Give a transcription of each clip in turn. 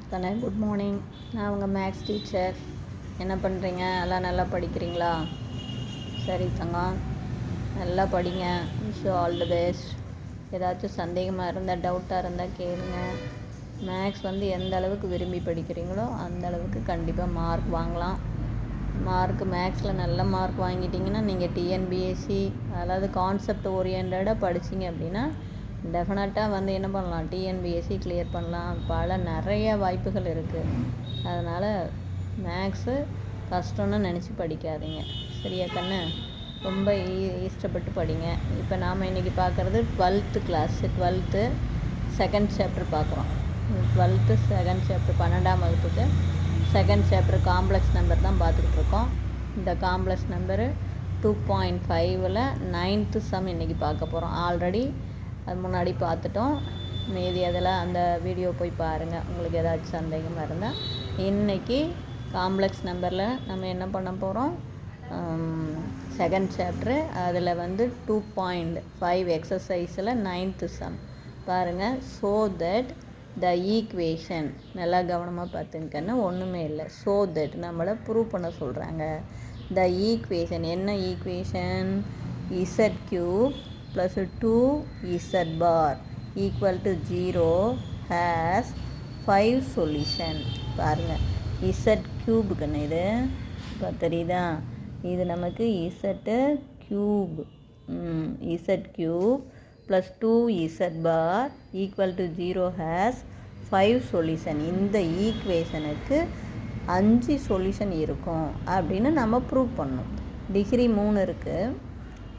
தானே. Good morning. நான் உங்கள் மேக்ஸ் டீச்சர். என்ன பண்ணுறீங்க? எல்லாம் நல்லா படிக்கிறீங்களா? சரி தங்கம், நல்லா படிங்க. Wish you all the best. ஏதாச்சும் சந்தேகமாக இருந்தால், டவுட்டாக இருந்தால் கேளுங்க. மேக்ஸ் எந்த அளவுக்கு விரும்பி படிக்கிறீங்களோ அந்த அளவுக்கு கண்டிப்பாக மார்க் வாங்கலாம். மேக்ஸில் நல்ல மார்க் வாங்கிட்டிங்கன்னா நீங்கள் டிஎன்பிஎஸ்சி அதாவது கான்செப்ட் ஓரியன்டாக படிச்சிங்க அப்படின்னா டெஃபினட்டாக என்ன பண்ணலாம், டிஎன்பிஎஸ்சி கிளியர் பண்ணலாம். நிறைய வாய்ப்புகள் இருக்குது. அதனால் மேக்ஸு கஷ்டம்னு நினச்சி படிக்காதீங்க. சரியா கண்ணு? ரொம்ப இஷ்டப்பட்டு படிங்க. இப்போ நாம் இன்றைக்கி பார்க்குறது 12th class, 12th second chapter பார்க்குறோம். 12th செகண்ட் சாப்டர், 12ஆம் வகுப்புக்கு செகண்ட் சாப்டர் காம்ப்ளெக்ஸ் நம்பர் தான் பார்த்துக்கிட்டு இருக்கோம். இந்த காம்ப்ளெக்ஸ் நம்பரு 2.5ல் 9th சம் இன்றைக்கி பார்க்க போகிறோம். ஆல்ரெடி அது முன்னாடி பார்த்துட்டோம். மீதி அதில் அந்த வீடியோ போய் பாருங்கள், உங்களுக்கு ஏதாச்சும் சந்தேகமாக இருந்தால். இன்றைக்கி காம்ப்ளெக்ஸ் நம்பரில் நம்ம என்ன பண்ண போகிறோம், செகண்ட் சாப்டரு. அதில் 2.5 எக்ஸசைஸில் 9th சம் பாருங்கள். ஸோ தட் த ஈக்குவேஷன், நல்லா கவனமாக பார்த்துங்கன்னு, ஒன்றுமே இல்லை. ஸோ தட் நம்மளை ப்ரூவ் பண்ண சொல்கிறாங்க. த ஈக்குவேஷன் என்ன equation? Z cube plus 2z bar equal to 0 has 5 solution. பாருங்கள், இசட் கியூபுக்குன்னு இது இப்போ தெரியுதா? இது நமக்கு Z cube, Z cube plus 2z bar equal to 0 has 5 solution. இந்த ஈக்குவேஷனுக்கு 5 சொல்யூஷன் இருக்கும் அப்படின்னு நம்ம ப்ரூவ் பண்ணணும். டிகிரி 3 இருக்குது,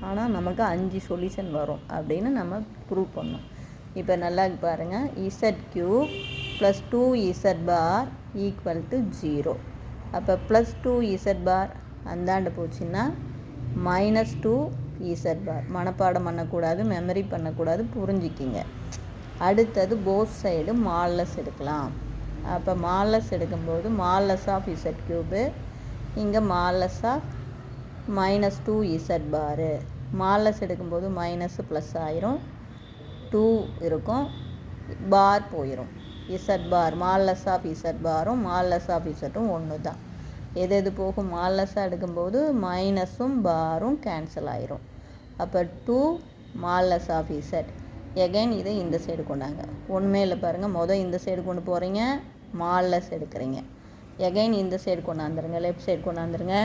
ஆனால் நமக்கு 5 சொல்யூஷன் வரும் அப்படின்னு நம்ம ப்ரூவ் பண்ணணும். இப்போ நல்லா பாருங்கள், Z cube plus 2z bar equal to 0. அப்போ ப்ளஸ் 2z பார் அந்தாண்டு போச்சுன்னா -2z பார். மனப்பாடம் பண்ணக்கூடாது, மெமரி பண்ணக்கூடாது, புரிஞ்சிக்கிங்க. அடுத்தது போத் சைடு மால்லஸ் எடுக்கலாம். அப்போ மால்லஸ் எடுக்கும்போது மால்லஸ் ஆஃப் இசட் கியூபு, இங்கே மால்லஸ் ஆஃப் -2z பாரு. மால்லஸ் எடுக்கும்போது மைனஸ் ப்ளஸ் ஆயிரும், 2 இருக்கும், பார் போயிடும். Z bar modulus of Z பாரும் மால்லஸ் ஆஃப் இசட்டும் ஒன்று தான். எது போகும்? மால்லஸாக எடுக்கும்போது மைனஸும் பாரும் கேன்சல் ஆயிரும். அப்போ 2 மால்லஸ் ஆஃப் இசட். எகைன் இதை இந்த சைடு கொண்டாங்க. ஒன்றுமே இல்லை பாருங்கள், இந்த சைடு கொண்டு போகிறீங்க, மால்லஸ் எடுக்கிறீங்க. எகைன் இந்த சைடு கொண்டாந்துருங்க, லெஃப்ட் சைடு கொண்டாந்துருங்க.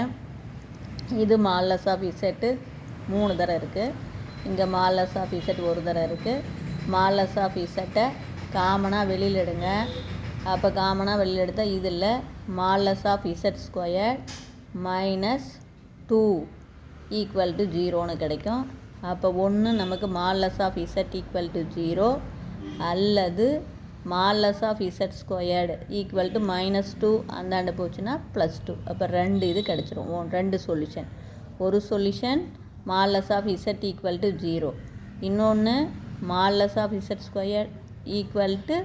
இது மால்லஸ் ஆஃப் இசட்டு 3 தடவை இருக்குது. இங்கே மால்லஸ் ஆஃப் இசட் 1 தடவை இருக்குது. மால்லஸ் ஆஃப் இசட்டை காமனாக வெளியில் எடுங்க. அப்போ காமனாக வெளியில் எடுத்தால் இது இல்லை, modulus of Z square -2 equal to 0ன்னு கிடைக்கும். அப்போ ஒன்று நமக்கு modulus of Z equal to 0 அல்லது modulus of Z squared equal to -2 அந்தாண்டு போச்சுன்னா +2. அப்போ 2 இது கிடச்சிரும். 2 சொல்யூஷன். ஒரு solution modulus of Z equal to 0, இன்னொன்று modulus of Z square equal to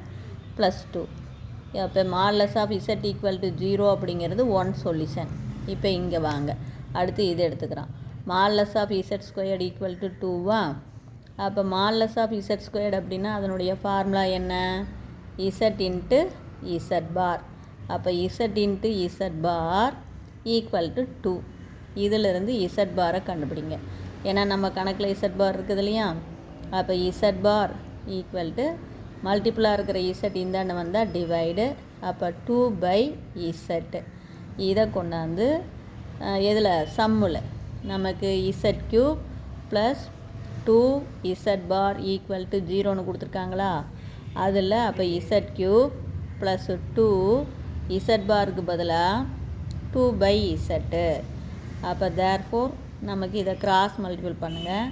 +2. அப்போ modulus of Z equal to 0 அப்படிங்கிறது 1 சொல்யூஷன். இப்போ இங்கே வாங்க, அடுத்து இது எடுத்துக்கிறோம். Modulus of Z squared equal to 2வா? அப்போ மால்லஸ் ஆஃப் இசட் ஸ்கொயர்டு அப்படின்னா அதனுடைய ஃபார்முலா என்ன? Z into Z bar. அப்போ Z into Z bar equal to 2. இதிலிருந்து இசட் பாரை கண்டுபிடிங்க. ஏன்னா நம்ம கணக்கில் இசட் பார் இருக்குது இல்லையா? அப்போ இசட் பார் ஈக்குவல் டு மல்டிப்புளாக இருக்கிற இசட் இந்தாண்டு வந்தால் டிவைடு. அப்போ 2/z. இதை கொண்டாந்து எதில்? சம்மில் நமக்கு Z cube plus 2z bar equal to 0ன்னு கொடுத்துருக்காங்களா? அதில் அப்போ இசட் கியூப் ப்ளஸ் 2 இசட் பாருக்கு பதிலாக 2/z. அப்போ தேர்ஃபோர் நமக்கு இதை கிராஸ் மல்டிபிள் பண்ணுங்கள்.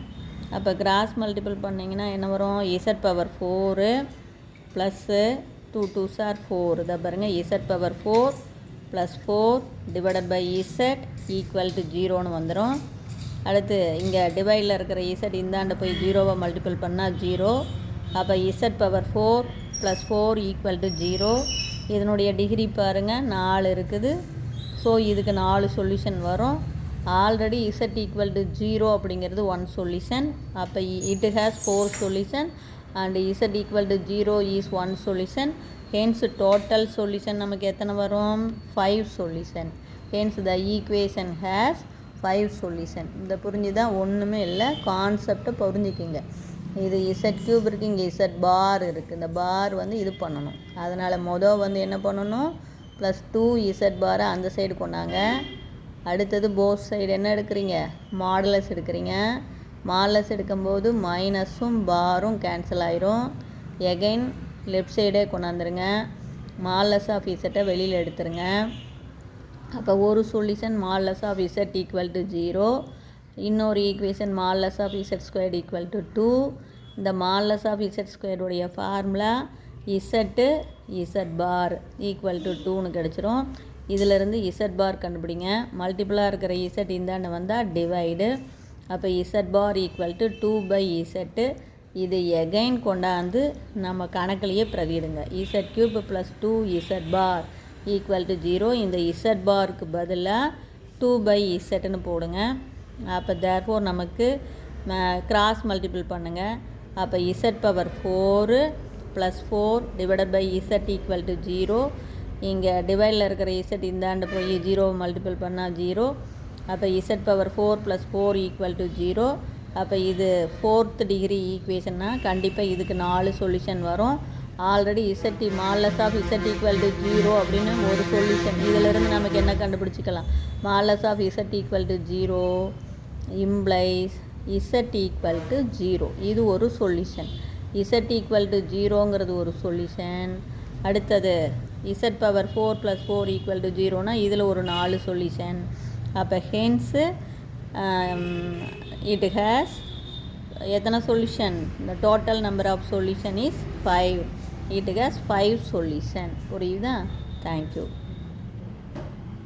அப்போ கிராஸ் மல்டிபிள் பண்ணிங்கன்னா என்ன வரும்? Z power 4 plus 2 2s are 4. இதை பாருங்கள், Z power 4 plus 4 divided by Z equal to 0ன்னு வந்துடும். அடுத்து இங்கே டிவைடில் இருக்கிற இசட் இந்தாண்ட போய் 0வை மல்டிபிள் பண்ணால் 0. அப்போ Z power 4 plus 4 equal to 0. இதனுடைய டிகிரி பாருங்கள், 4 இருக்குது. ஸோ இதுக்கு 4 சொல்யூஷன் வரும். ஆல்ரெடி இசட் ஈக்குவல் டு 0 அப்படிங்கிறது 1 சொல்யூஷன். அப்போ it has 4 solution and Z equal to 0 is 1 solution. Hence total solution நமக்கு எத்தனை வரும்? 5 solution. Hence the equation has 5 solution. இந்த புரிஞ்சுதான், ஒன்றுமே இல்லை, கான்செப்டை புரிஞ்சுக்கிங்க. இது இசட் கியூப் இருக்குது, இங்கே இசட் பார் இருக்குது. இந்த பார் வந்து இது பண்ணணும். அதனால் வந்து என்ன பண்ணணும்? +2 இசட் பாரை அந்த சைடு கொண்டாங்க. அடுத்தது போத் சைடு என்ன எடுக்கிறீங்க? மாடுலஸ் எடுக்கிறீங்க. மாடுலஸ் எடுக்கும்போது மைனஸும் பாரும் கேன்சல் ஆயிரும். எகைன் லெஃப்ட் சைடே கொண்டாந்துருங்க. மாடுலஸ் ஆஃப் இசட்டை வெளியில் எடுத்துருங்க. அப்போ ஒரு solution modulus of Z equal to 0. இன்னொரு equation modulus of Z squared equal to 2. இந்த மாடுலஸ் ஆஃப் இசட் ஸ்கொயருடைய formula Z Z bar equal to 2ன்னு கிடச்சிரும். இதிலிருந்து இசட் பார் கண்டுபிடிங்க. மல்டிபிளாக இருக்கிற இசட் இந்தாண்ட வந்தால் டிவைடு. அப்போ இசட் பார் ஈக்குவல் டு 2/இசட்டு. இது எகைன் கொண்டாந்து நம்ம கணக்கிலேயே பிரதிடுங்க. Z cube +2 Z bar equal to 0. இந்த இசட் பாருக்கு பதிலாக 2/இசட்னு போடுங்க. அப்போ தேர்ஃபோர் நமக்கு கிராஸ் மல்டிபிள் பண்ணுங்கள். அப்போ Z power 4 + 4 divided by Z equal to 0. இங்கே டிவைடில் இருக்கிற இசட் இந்தாண்டு போய் 0 மல்டிபிள் பண்ணால் 0. அப்போ இசட் பவர் 4 + 4 ஈக்குவல் டு 0. அப்போ இது 4th டிகிரி ஈக்குவேஷன்னா கண்டிப்பாக இதுக்கு 4 சொல்யூஷன் வரும். Already Z modulus of Z equal to 0 அப்படின்னு ஒரு சொல்யூஷன். இதிலிருந்து நமக்கு என்ன கண்டுபிடிச்சிக்கலாம்? Modulus of Z equal to 0 implies Z equal to 0. இது ஒரு சொல்யூஷன். இசட் ஈக்குவல் டு 0ங்கிறது ஒரு சொல்யூஷன். அடுத்தது இசட் பவர் 4 + 4 ஈக்குவல் டு 0னா இதில் ஒரு 4 சொல்யூஷன். அப்போ ஹென்ஸு இட் ஹேஸ் எத்தனை solution? the total number of solution is 5. it has 5 solution. புரியுதா? தேங்க்யூ.